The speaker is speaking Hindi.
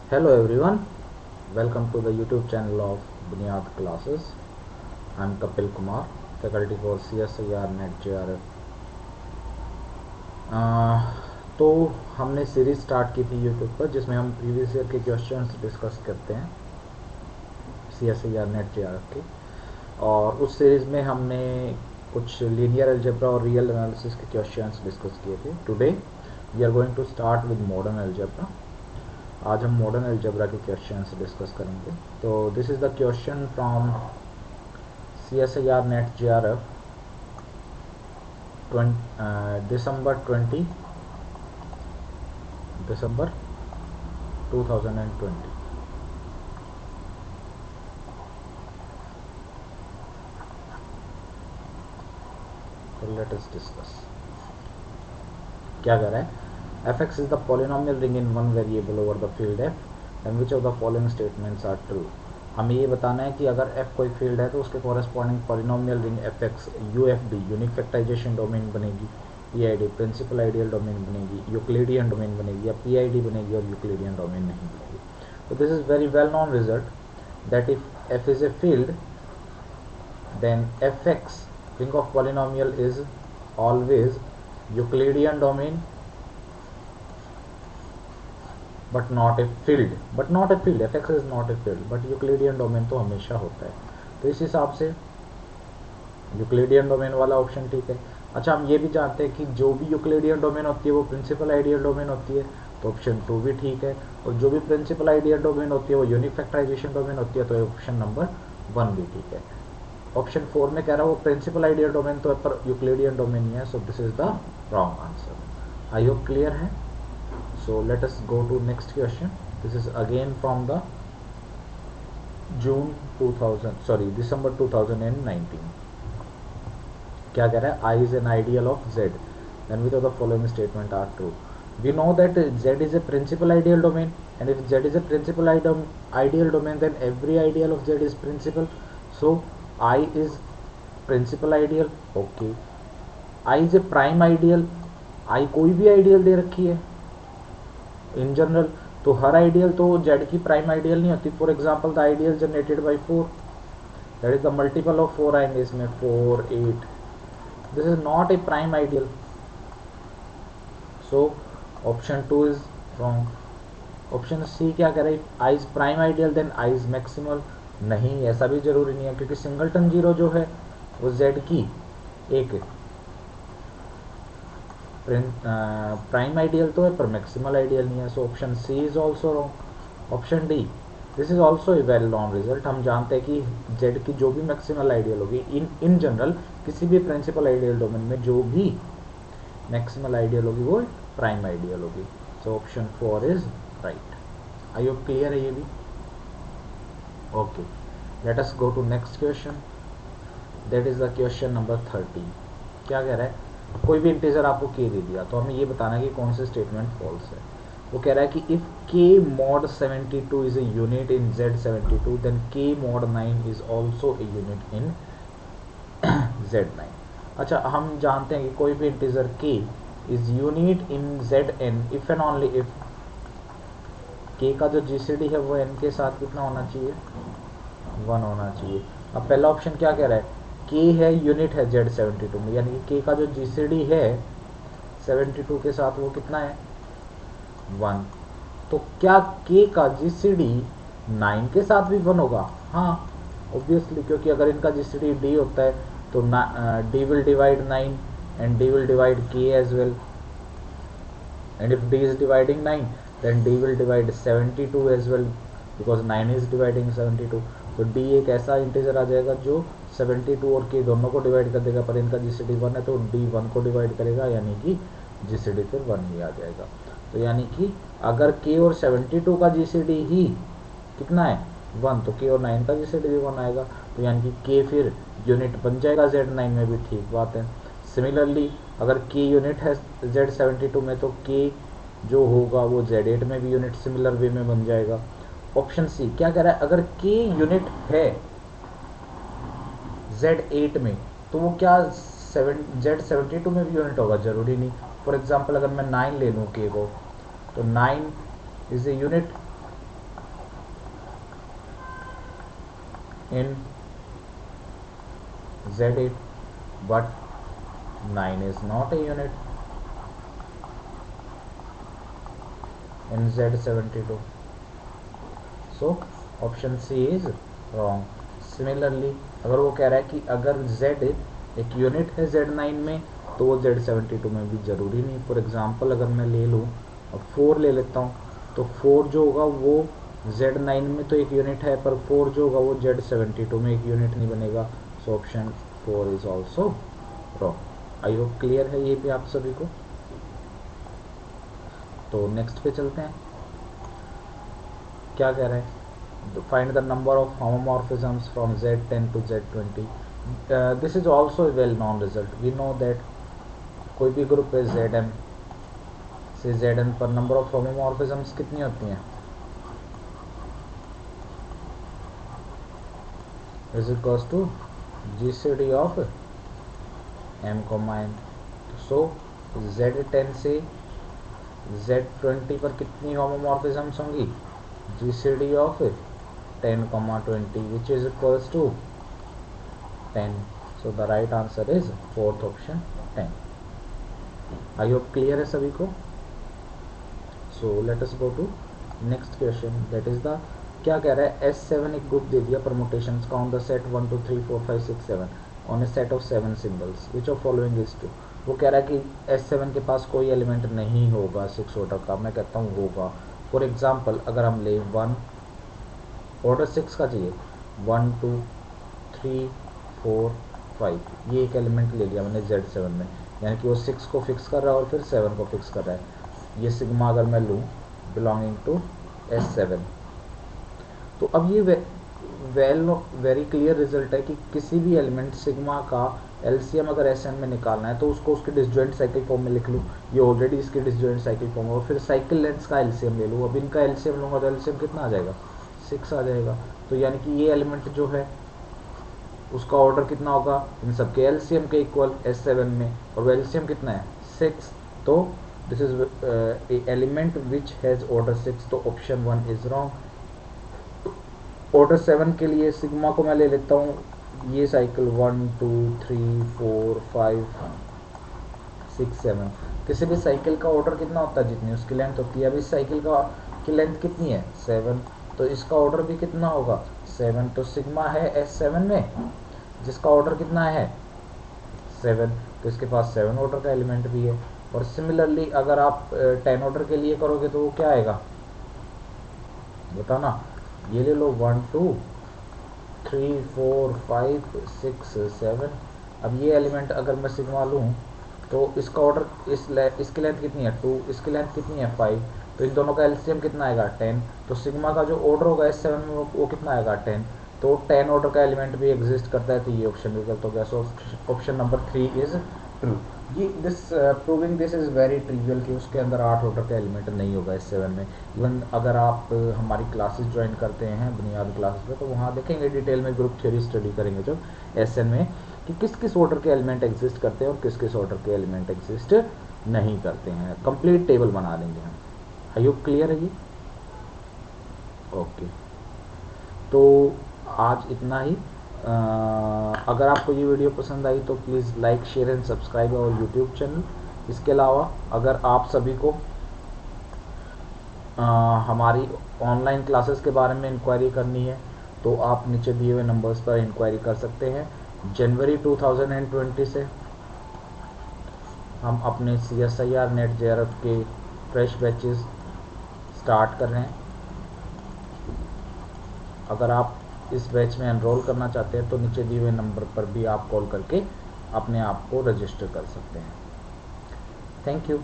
Hello everyone, welcome to the YouTube channel of Bunyad Classes. I am Kapil Kumar, faculty for CSIR NET JRF. तो हमने सीरीज स्टार्ट की थी YouTube पर जिसमें हम प्रीवियस ईयर के क्वेश्चंस डिस्कस करते हैं CSIR NET JRF के, और उस सीरीज में हमने कुछ लीनियर अलजेब्रा और रियल एनालिसिस के क्वेश्चंस डिस्कस किए थे. Today we are going to start with modern algebra. आज हम मॉडर्न अलजेब्रा के क्वेश्चंस डिस्कस करेंगे. तो this is the question from CSIR NET JRF December 2020. So let us discuss. क्या कह रहा है? fx is the polynomial ring in one variable over the field f, and which of the following statements are true. हमें ये बताना है कि अगर f कोई फील्ड है तो उसके corresponding polynomial ring fx UFD unique factorisation domain बनेगी, PID प्रिंसिपल आइडियल डोमेन बनेगी, यूक्लिडियन डोमेन बनेगी, या PID बनेगी और यूक्लिडियन डोमेन नहीं बनेगी. तो this is very well known result that if f is a field then fx ring of polynomial is always Euclidean domain but not a field. fx is not a field but Euclidean domain तो हमेशा होता है. तो इस हिसाब से यूक्लिडियन डोमेन वाला ऑप्शन ठीक है. अच्छा, हम ये भी जानते हैं कि जो भी यूक्लिडियन डोमेन होती है वो प्रिंसिपल आइडियल डोमेन होती है, तो ऑप्शन 2 भी ठीक है. और जो भी प्रिंसिपल आइडियल डोमेन होती है वो यूनिक फैक्टराइजेशन डोमेन होती है, तो ऑप्शन नंबर 1 भी ठीक है. ऑप्शन 4 में कह रहा है वो प्रिंसिपल आइडियल डोमेन तो है पर यूक्लिडियन डोमेन नहीं है, so this is the wrong answer. I hope clear है. So let us go to next question. This is again from the December 2019. क्या कह रहा है? I is an ideal of Z, then which of the following statement are true. We know that Z is a principal ideal domain, and if Z is a principal ideal domain, then every ideal of Z is principal. So I is principal ideal. Okay. I is a prime ideal. I कोई भी आइडियल दे रखी है इन जनरल, तो हर आइडियल तो Z की प्राइम आइडियल नहीं होती. For example the ideal generated by 4, that is the multiple of 4 आएंगे इसमें, 4, 8. This is not a prime ideal, so option 2 is wrong. Option c क्या कह रहा है? I is prime ideal then I is maximal. नहीं, ऐसा भी जरूरी नहीं है, क्योंकि सिंगलटन जीरो जो है वो Z की एक प्राइम आइडियल तो है पर मैक्सिमल आइडियल नहीं है, so option C is also wrong. Option D, this is also a well known result. हम जानते हैं कि Z की जो भी मैक्सिमल आइडियल होगी इन जनरल किसी भी प्रिंसिपल आइडियल डोमेन में जो भी मैक्सिमल आइडियल होगी वो प्राइम आइडियल होगी. So option 4 is right. I hope clear है ये भी. Okay, let us go to next question. That is the question number 30. क्या कह रहा है? कोई भी इंटीजर आपको k दे दिया तो हमें ये बताना है कि कौन से स्टेटमेंट फॉल्स है. वो कह रहा है कि if k mod 72 is a unit in Z72 then k mod 9 is also a unit in Z9. अच्छा, हम जानते हैं कि कोई भी integer k is unit in Zn if and only if k का जो GCD है वो n के साथ कितना होना चाहिए? 1 होना चाहिए. अब पहला ऑप्शन क्या कह रहा है? k है, यूनिट है Z72 में, यानी कि k का जो GCD है 72 के साथ वो कितना है? 1. तो क्या k का GCD 9 के साथ भी 1 होगा? हाँ, ऑब्वियसली, क्योंकि अगर इनका GCD d होता है तो d will divide 9 and d will divide k as well, and if d is dividing 9 then d will divide 72 as well because 9 is dividing 72. तो d एक ऐसा इंटीजर आ जाएगा जो 72 और k दोनों को डिवाइड कर देगा, पर इनका GCD 1 है तो d 1 को डिवाइड करेगा, यानी कि GCD फिर 1 ही आ जाएगा. तो यानी कि अगर k और 72 का GCD ही कितना है? 1, तो k और 9 का GCD भी 1 आएगा, तो यानी कि k फिर यूनिट बन जाएगा Z9 में भी. ठीक बात है. सिमिलरली अगर k यूनिट है Z72 में तो k जो होगा वो Z8 में भी यूनिट सिमिलर वे में बन जाएगा. ऑप्शन सी क्या कह रहा है? अगर k यूनिट है Z8 में तो वो क्या Z72 में भी यूनिट होगा, जरूरी नहीं। फॉर एग्जांपल अगर मैं 9 ले लूँ के को, तो 9 is a unit in Z8, but 9 is not a unit in Z72. So option C is wrong. Similarly, अगर वो कह रहा है कि अगर Z एक यूनिट है Z9 में, तो वो Z72 में भी जरूरी नहीं। फॉर एग्जांपल अगर मैं ले लूँ, अब 4 ले लेता हूँ, तो 4 जो होगा वो Z9 में तो एक यूनिट है, पर 4 जो होगा वो Z72 में एक यूनिट नहीं बनेगा। सो option 4 is also wrong. I hope clear है ये भी आप सभी को। तो नेक्स्ट पे चलते हैं। क्या कह रहे हैं? Find the number of homomorphisms from Z10 to Z20. This is also a well known result. We know that कोई भी ग्रुप है Zm से Zn पर नंबर ऑफ होमोमॉर्फिज्म्स कितनी होती हैं? Is equals to GCD of m, so Z10 से Z20 पर कितनी होमोमॉर्फिज्म्स होंगी? GCD of 10, 20, which is equals to 10. So the right answer is fourth option 10. I hope clear है सभी को। So let us go to next question. That is the क्या कह रहा है? S7 एक ग्रुप दे दिया permutations का on the set 1 2 3 4 5 6 7 on a set of 7 symbols. Which of following is true? वो कह रहा है कि S7 के पास कोई एलिमेंट नहीं होगा 6 ऑर्डर का। मैं कहता हूँ होगा। फॉर एग्जाम्पल अगर हम ले 1 ऑर्डर 6 का चाहिए, 1 2 3 4 5, ये एक एलिमेंट ले लिया मैंने Z7 में, यानी कि वो 6 को फिक्स कर रहा है और फिर 7 को फिक्स कर रहा है। ये सिग्मा अगर मैं लूँ बिलोंगिंग टू S7, तो अब ये वेरी क्लियर रिजल्ट है कि किसी भी एलिमेंट सिग्मा का एलसीएम अगर Sn में निकालना है तो उसको उसके डिसजॉइंट साइकिल फॉर्म में लिख लूँ। ये ऑलरेडी इसकी डिसजॉइंट साइकिल फॉर्म है, और फिर साइकिल लेंथ्स का एलसीएम ले लूँ। अब इनका एलसीएम लूँगा तो एलसीएम कितना आ जाएगा? 6 आ जाएगा। तो यानी कि ये एलिमेंट जो है उसका ऑर्डर कितना होगा? इन सबके एलसीएम के इक्वल S7 में, और वो एलसीएम कितना है? 6। तो this is element which has order 6, तो ऑप्शन 1 इज रॉन्ग। ऑर्डर 7 के लिए सिग्मा को मैं ले लेता हूँ, ये साइकिल 1 2 3 4 5 6 7, किसी भी साइकिल का ऑर्डर कितना होता है? जितनी उसकी लेंथ होती है। अब इस साइकिल का की लेंथ कितनी है? 7, तो इसका ऑर्डर भी कितना होगा? 7। तो सिग्मा है S7 में जिसका ऑर्डर कितना है? 7, तो इसके पास 7 ऑर्डर का एलिमेंट भी है। और सिमिलरली अगर आप 10 ऑर्डर के लिए करोगे तो वो क्या आएगा? बताओ ना। ये ले लो 1 2 3 4 5 6 7। अब ये एलिमेंट अगर मैं सिग्मा लूँ तो इसका ऑर्डर इसकी लेंथ कितनी है? 2, इसकी लेंथ कितनी है? 5, तो इन दोनों का एलसीएम कितना आएगा? 10। तो सिग्मा का जो ऑर्डर होगा S7 में वो कितना आएगा? 10। तो 10 ऑर्डर का एलिमेंट भी एग्जिस्ट करता है, तो ये ऑप्शन भी गलत हो गया। So option number 3 is true. ये this proving this is very trivial कि उसके अंदर 8 ऑर्डर का एलिमेंट नहीं होगा S7 में। इवन अगर आप हमारी क्लासेस ज्वाइन करते हैं बुनियादी क्लासेस में, तो वहाँ देखेंगे डिटेल में ग्रुप थ्योरी स्टडी करेंगे जब SN में, कि किस किस ऑर्डर के एलिमेंट एग्जिस्ट करते हैं और किस किस ऑर्डर के एलिमेंट एग्जिस्ट नहीं करते हैं। कंप्लीट टेबल बना देंगे हम। आई होप क्लियर है ये। ओके, तो आज इतना ही। अगर आपको ये वीडियो पसंद आई तो please like share and subscribe our YouTube channel. इसके अलावा अगर आप सभी को हमारी ऑनलाइन क्लासेस के बारे में इंक्वायरी करनी है तो आप नीचे दिए हुए नंबर्स पर इंक्वायरी कर सकते हैं। जनवरी 2020 से हम अपने CSIR नेट JRF के फ्रेश बैचेस स्टार्ट कर रहे हैं। अगर आप इस बैच में एनरोल करना चाहते हैं तो नीचे दिए हुए नंबर पर भी आप कॉल करके अपने आप को रजिस्टर कर सकते हैं। Thank you.